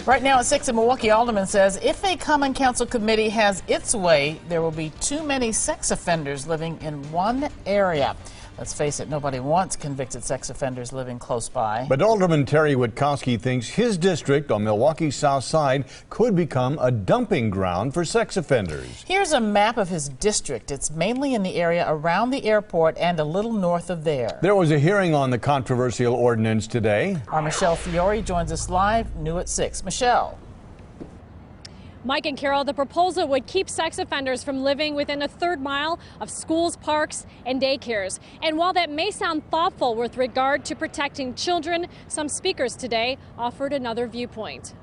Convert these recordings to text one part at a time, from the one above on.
Right now at 6, a Milwaukee alderman says if a common council committee has its way, there will be too many sex offenders living in one area. Let's face it, nobody wants convicted sex offenders living close by. But Alderman Terry Witkowski thinks his district on Milwaukee's south side could become a dumping ground for sex offenders. Here's a map of his district. It's mainly in the area around the airport and a little north of there. There was a hearing on the controversial ordinance today. Our Michelle Fiore joins us live, new at 6. Michelle. Mike and Carol, the proposal would keep sex offenders from living within a third mile of schools, parks, and daycares. And while that may sound thoughtful with regard to protecting children, some speakers today offered another viewpoint.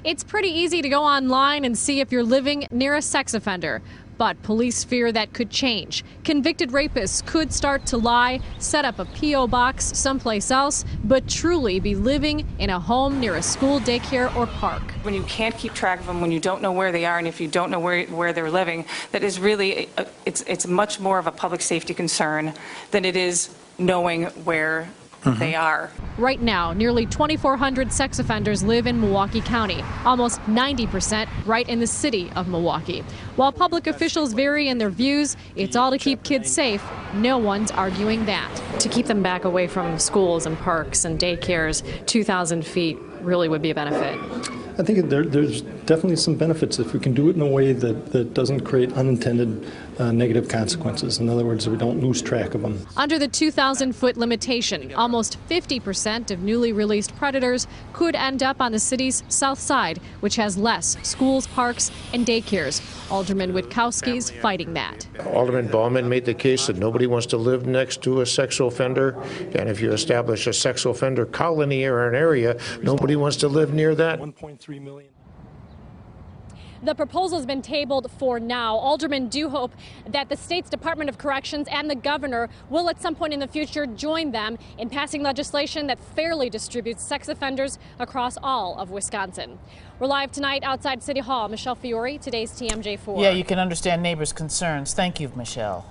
It's pretty easy to go online and see if you're living near a sex offender. But police fear that could change. Convicted rapists could start to lie, set up a P.O. box someplace else, but truly be living in a home near a school, daycare, or park. When you can't keep track of them, when you don't know where they are, and if you don't know where they're living, that is really, it's much more of a public safety concern than it is knowing where they are. Right now, nearly 2,400 sex offenders live in Milwaukee County, almost 90% right in the city of Milwaukee. While public officials vary in their views, it's all to keep kids safe. No one's arguing that. To keep them back away from schools and parks and daycares, 2,000 feet really would be a benefit. I think there's definitely some benefits if we can do it in a way that doesn't create unintended negative consequences. In other words, we don't lose track of them. Under the 2,000-foot limitation, almost 50% of newly released predators could end up on the city's south side, which has less schools, parks, and daycares. Alderman Witkowski's fighting that. Alderman Bauman made the case that nobody wants to live next to a sexual offender, and if you establish a sexual offender colony or an area, nobody wants to live near that. 1.3 million. The proposal has been tabled for now. Aldermen do hope that the state's Department of Corrections and the governor will at some point in the future join them in passing legislation that fairly distributes sex offenders across all of Wisconsin. We're live tonight outside City Hall. Michelle Fiore, today's TMJ4. Yeah, you can understand neighbors' concerns. Thank you, Michelle.